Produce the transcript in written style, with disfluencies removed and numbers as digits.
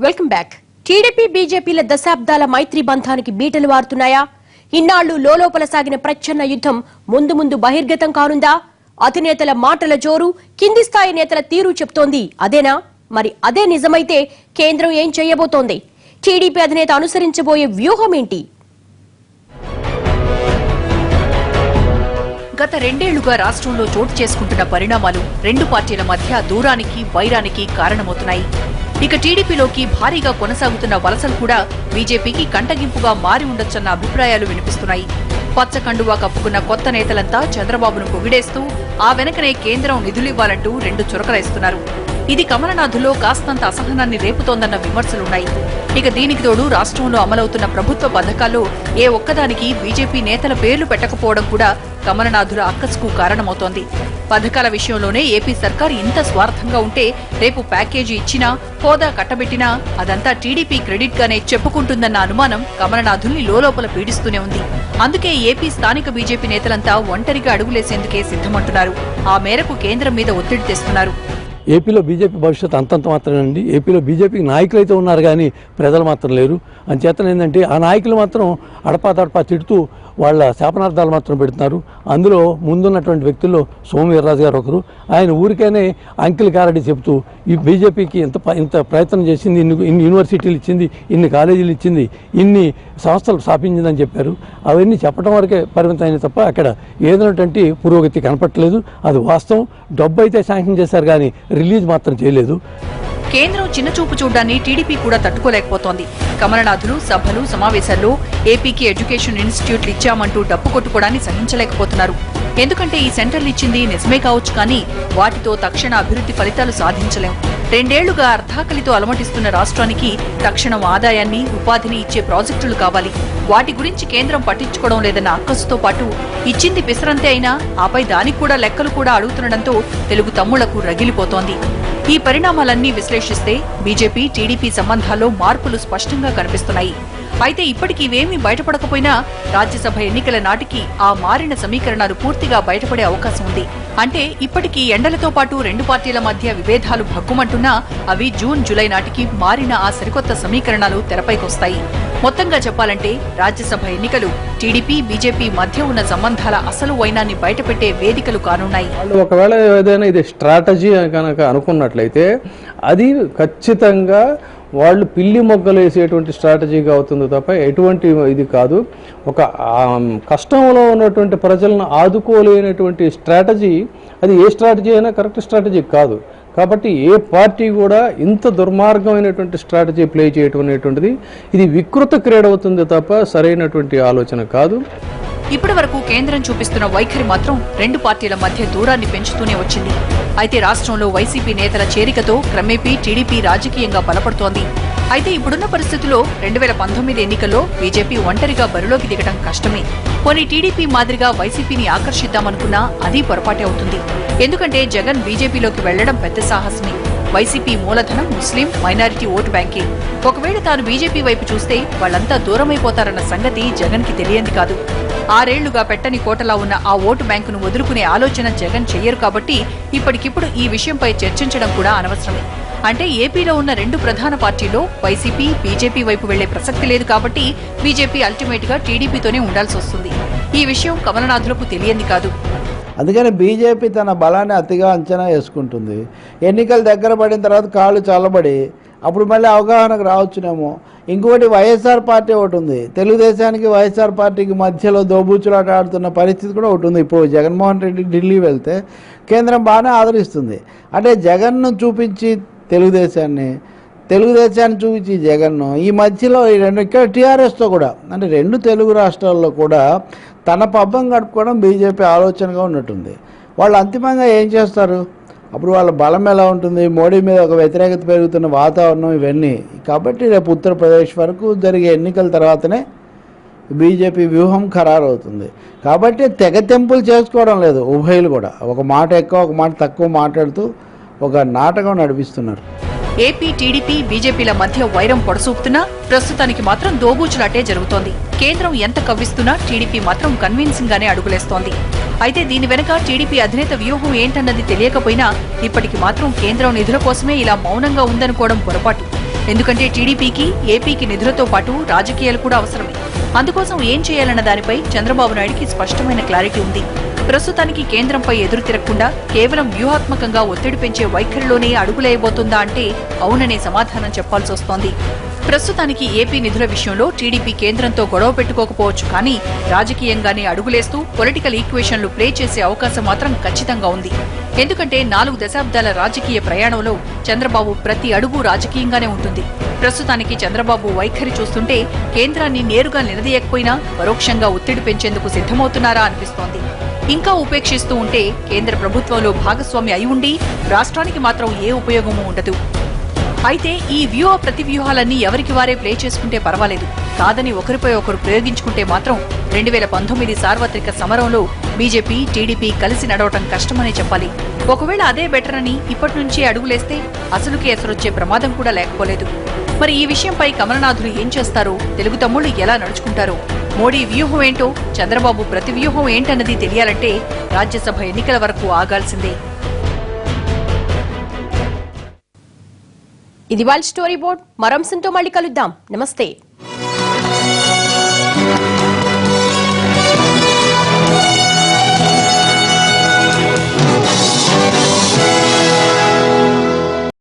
Welcome back. TDP బీజేపీల దశాబ్దాల మైత్రి బంధానికి బీటలు వారుతున్నాయా? ఇన్నాళ్లు లోలోపల సాగిన ప్రచ్ఛన్న యుద్ధం ముందు ముందు బహిర్గతం కానుందా? అధినేతల మాటల జోరు, కింది స్థాయి నేతల తీరు చెప్తోంది అదేనా? మరి అదే నిజమైతే కేంద్రం ఏం చేయబోతోంది? టీడీపీ అధినేత అనుసరించబోయే వ్యూహం ఏంటి? గత రెండేళ్లుగా రాష్ట్రంలో చోటు చేసుకుంటున్న పరిణామాలు రెండు పార్టీల మధ్య దూరానికి, వైరానికి కారణమవుతున్నాయి. ఇక టీడీపీలోకి భారీగా కొనసాగుతున్న వలసలు కూడా బీజేపీకి కంటగింపుగా మారి ఉండొచ్చన్న అభిప్రాయాలు వినిపిస్తున్నాయి. పచ్చకండువా కప్పుకున్న కొత్త నేతలంతా చంద్రబాబును పొగిడేస్తూ ఆ వెనకనే కేంద్రం నిధులివ్వాలంటూ రెండు చురకలేస్తున్నారు. ఇది కమలనాథులో కాస్తంత అసహనాన్ని రేపుతోందన్న విమర్శలున్నాయి. ఇక దీనికి తోడు రాష్ట్రంలో అమలవుతున్న ప్రభుత్వ పథకాల్లో ఏ ఒక్కదానికి బీజేపీ నేతల పేర్లు పెట్టకపోవడం కూడా కమలనాథుల అక్కసుకు కారణమవుతోంది. పథకాల విషయంలోనే ఏపీ సర్కార్ ఇంత స్వార్థంగా ఉంటే రేపు ప్యాకేజీ ఇచ్చినా, హోదా కట్టబెట్టినా అదంతా టీడీపీ క్రెడిట్ గానే చెప్పుకుంటుందన్న అనుమానం కమలనాథుల్ని లోలోపల పీడిస్తూనే ఉంది. అందుకే ఏపీ స్థానిక బీజేపీ నేతలంతా ఒంటరిగా అడుగులేసేందుకే సిద్ధమంటున్నారు. ఆ మేరకు కేంద్రం మీద ఒత్తిడి తెస్తున్నారు. ఏపీలో బీజేపీ భవిష్యత్తు అంతంత మాత్రమేనండి. ఏపీలో బీజేపీకి నాయకులు అయితే ఉన్నారు కానీ ప్రజలు మాత్రం లేరు. అంచేతన ఏంటంటే ఆ నాయకులు మాత్రం అడపా తిడుతూ వాళ్ళ శాపనార్థాలు మాత్రం పెడుతున్నారు. అందులో ముందున్నటువంటి వ్యక్తుల్లో సోమవీర్రాజు గారు ఒకరు. ఆయన ఊరికైనా అంకిల్ కారడి చెబుతూ ఈ బీజేపీకి ఇంత ప్రయత్నం చేసింది, ఇన్ని యూనివర్సిటీలు ఇచ్చింది, ఇన్ని కాలేజీలు ఇచ్చింది, ఇన్ని సంస్థలు స్థాపించిందని చెప్పారు. అవన్నీ చెప్పడం వరకే పరిమితమైన తప్ప అక్కడ ఏదైనటువంటి పురోగతి కనపట్టలేదు. అది వాస్తవం. డబ్బు అయితే శాంక్షన్ చేశారు కానీ రిలీజ్ మాత్రం చేయలేదు. కేంద్రం చిన్నచూపు చూడ్డాన్ని టీడీపీ కూడా తట్టుకోలేకపోతోంది. కమలనాథులు సభలు, సమావేశాల్లో ఏపీకి ఎడ్యుకేషన్ ఇన్స్టిట్యూట్లు ఇచ్చామంటూ డప్పు కొట్టుకోవడాన్ని సహించలేకపోతున్నారు. ఎందుకంటే ఈ సెంటర్లు ఇచ్చింది నిజమే కావచ్చు, కానీ వాటితో తక్షణ అభివృద్ధి ఫలితాలు సాధించలేం. రెండేళ్లుగా అర్ధాకలితో అలమటిస్తున్న రాష్ట్రానికి తక్షణం ఆదాయాన్ని, ఉపాధిని ఇచ్చే ప్రాజెక్టులు కావాలి. వాటి గురించి కేంద్రం పట్టించుకోవడం లేదన్న అక్కసుతో పాటు ఇచ్చింది పిసరంతే అయినా ఆపై దానికి కూడా లెక్కలు కూడా అడుగుతుండటంతో తెలుగు తమ్ముళ్లకు రగిలిపోతోంది. ఈ పరిణామాలన్నీ విశ్లేషిస్తే బీజేపీ, టీడీపీ సంబంధాల్లో మార్పులు స్పష్టంగా కనిపిస్తున్నాయి. అయితే ఇప్పటికీ ఇవేమీ బయటపడకపోయినా రాజ్యసభ ఎన్నికల నాటికి ఆ మారిన సమీకరణాలు పూర్తిగా బయటపడే అవకాశం ఉంది. అంటే ఇప్పటికీ ఎండలతో పాటు రెండు పార్టీల మధ్య విభేదాలు భగ్గుమంటున్నా అవి జూన్, జూలై నాటికి మారిన ఆ సరికొత్త సమీకరణాలు తెరపైకొస్తాయి. మొత్తంగా చెప్పాలంటే రాజ్యసభ ఎన్నికలు టీడీపీ, బీజేపీ మధ్య ఉన్న సంబంధాల అసలు వైనాన్ని బయటపెట్టే వేదికలు కానున్నాయి. ఒకవేళ ఏదైనా ఇది స్ట్రాటజీ కనుక అనుకున్నట్లయితే అది ఖచ్చితంగా వాళ్ళు పిల్లి మొగ్గలు వేసేటువంటి స్ట్రాటజీగా అవుతుంది తప్ప ఎటువంటి ఇది కాదు. ఒక కష్టంలో ఉన్నటువంటి ప్రజలను ఆదుకోలేనటువంటి స్ట్రాటజీ, అది ఏ స్ట్రాటజీ అయినా కరెక్ట్ స్ట్రాటజీ కాదు. కాబట్టి ఏ పార్టీ కూడా ఇంత దుర్మార్గమైనటువంటి స్ట్రాటజీ ప్లే చేయటం అనేటువంటిది ఇది వికృత క్రీడ అవుతుంది తప్ప సరైనటువంటి ఆలోచన కాదు. ఇప్పటి వరకు కేంద్రం చూపిస్తున్న వైఖరి మాత్రం రెండు పార్టీల మధ్య దూరాన్ని పెంచుతూనే వచ్చింది. అయితే రాష్ట్రంలో వైసీపీ నేతల చేరికతో క్రమేపీ టీడీపీ రాజకీయంగా బలపడుతోంది. అయితే ఇప్పుడున్న పరిస్థితుల్లో 2019 ఎన్నికల్లో బీజేపీ ఒంటరిగా బరిలోకి దిగడం కష్టమే. పోనీ టీడీపీ మాదిరిగా వైసీపీని ఆకర్షిద్దామనుకున్నా అది పొరపాటే అవుతుంది. ఎందుకంటే జగన్ బీజేపీలోకి వెళ్లడం పెద్ద సాహసమే. వైసీపీ మూలధనం ముస్లిం, మైనారిటీ ఓటు బ్యాంకే. ఒకవేళ తాను బీజేపీ వైపు చూస్తే వాళ్లంతా దూరమైపోతారన్న సంగతి జగన్ కి తెలియంది కాదు. 6 ఏళ్లుగా పెట్టని కోటలా ఉన్న ఆ ఓటు బ్యాంకును వదులుకునే ఆలోచన జగన్ చెయ్యరు. కాబట్టి ఇప్పటికిప్పుడు ఈ విషయంపై చర్చించడం కూడా అనవసరమే. అంటే ఏపీలో ఉన్న రెండు ప్రధాన పార్టీల్లో వైసీపీ, బీజేపీ వైపు వెళ్లే ప్రసక్తి లేదు. కాబట్టి బీజేపీ అల్టిమేట్ గా టీడీపీతోనే ఉండాల్సి వస్తుంది. ఈ విషయం కమలనాథులకు తెలియంది కాదు. అందుకని బీజేపీ తన బలాన్ని అతిగా అంచనా వేసుకుంటుంది. ఎన్నికలు దగ్గర పడిన తర్వాత కాళ్ళు చల్లబడి అప్పుడు మళ్ళీ అవగాహనకు రావచ్చునేమో. ఇంకొకటి వైఎస్ఆర్ పార్టీ ఒకటి ఉంది. తెలుగుదేశానికి వైఎస్ఆర్ పార్టీకి మధ్యలో దోబూచులాట ఆడుతున్న పరిస్థితి కూడా ఒకటి ఉంది. ఇప్పుడు జగన్మోహన్ రెడ్డి ఢిల్లీ వెళ్తే కేంద్రం బాగానే ఆదరిస్తుంది. అంటే జగన్ను చూపించి తెలుగుదేశాన్ని చూపించి జగన్ను ఈ మధ్యలో ఈ రెండు ఇక్కడ టీఆర్ఎస్తో కూడా అంటే రెండు తెలుగు రాష్ట్రాల్లో కూడా తన పబ్బం గడుపుకోవడం బీజేపీ ఆలోచనగా ఉన్నట్టుంది. వాళ్ళు అంతిమంగా ఏం చేస్తారు? అప్పుడు వాళ్ళ బలం ఎలా ఉంటుంది? మోడీ మీద ఒక వ్యతిరేకత పెరుగుతున్న వాతావరణం ఇవన్నీ. కాబట్టి రేపు ఉత్తరప్రదేశ్ వరకు జరిగే ఎన్నికల తర్వాతనే బీజేపీ వ్యూహం ఖరారవుతుంది. కాబట్టి తెగతెంపులు చేసుకోవడం లేదు ఉభయులు కూడా. ఒక మాట ఎక్కువ, ఒక మాట తక్కువ మాట్లాడుతూ ఒక నాటకం నడిపిస్తున్నారు. ఏపీ, టీడీపీ, బీజేపీల మధ్య వైరం పొడసూపుతున్నా ప్రస్తుతానికి మాత్రం దోబూచులాటే జరుగుతోంది. కేంద్రం ఎంత కవ్విస్తున్నా టీడీపీ మాత్రం కన్విన్సింగ్ గానే అడుగులేస్తోంది. అయితే దీని వెనక టీడీపీ అధినేత వ్యూహం ఏంటన్నది తెలియకపోయినా ఇప్పటికి మాత్రం కేంద్రం నిధుల కోసమే ఇలా మౌనంగా ఉందనుకోవడం పొరపాటు. ఎందుకంటే టీడీపీకి ఏపీకి నిధులతో పాటు రాజకీయాలు కూడా అవసరమే. అందుకోసం ఏం చేయాలన్న దానిపై చంద్రబాబు నాయుడికి స్పష్టమైన క్లారిటీ ఉంది. ప్రస్తుతానికి కేంద్రంపై ఎదురు తిరగకుండా కేవలం వ్యూహాత్మకంగా ఒత్తిడి పెంచే వైఖరిలోనే అడుగులేయబోతుందా అంటే అవుననే సమాధానం చెప్పాల్సి వస్తోంది. ప్రస్తుతానికి ఏపీ నిధుల విషయంలో టీడీపీ కేంద్రంతో గొడవ పెట్టుకోకపోవచ్చు, కానీ రాజకీయంగానే అడుగులేస్తూ పొలిటికల్ ఈక్వేషన్లు ప్లే చేసే అవకాశం మాత్రం ఖచ్చితంగా ఉంది. ఎందుకంటే 4 దశాబ్దాల రాజకీయ ప్రయాణంలో చంద్రబాబు ప్రతి అడుగు రాజకీయంగానే ఉంటుంది. ప్రస్తుతానికి చంద్రబాబు వైఖరి చూస్తుంటే కేంద్రాన్ని నేరుగా నిలదీయకపోయినా పరోక్షంగా ఒత్తిడి పెంచేందుకు సిద్ధమవుతున్నారా అనిపిస్తోంది. ఇంకా ఉపేక్షిస్తూ ఉంటే కేంద్ర ప్రభుత్వంలో భాగస్వామి అయి ఉండి రాష్ట్రానికి మాత్రం ఏ ఉపయోగమూ ఉండదు. అయితే ఈ వ్యూహ ప్రతివ్యూహాలన్నీ ఎవరికి వారే ప్లే చేసుకుంటే పర్వాలేదు, కాదని ఒకరిపై ఒకరు ప్రయోగించుకుంటే మాత్రం 2019 సార్వత్రిక సమరంలో బీజేపీ టీడీపీ కలిసి నడవటం కష్టమనే చెప్పాలి. ఒకవేళ అదే బెటర్ అని ఇప్పటి నుంచే అడుగులేస్తే అసలుకి ఎసరొచ్చే ప్రమాదం కూడా లేకపోలేదు. మరి ఈ విషయంపై కమలనాథులు ఏం చేస్తారో, తెలుగు తమ్ముళ్లు ఎలా నడుచుకుంటారో, మోడీ వ్యూహం ఏంటో, చంద్రబాబు ప్రతి వ్యూహం ఏంటన్నది తెలియాలంటే రాజ్యసభ ఎన్నికల వరకు ఆగాల్సిందే. ఇది వాళ్ళ స్టోరీ బోర్డ్. మరో అంశంతో మళ్ళీ కలుద్దాం. నమస్తే.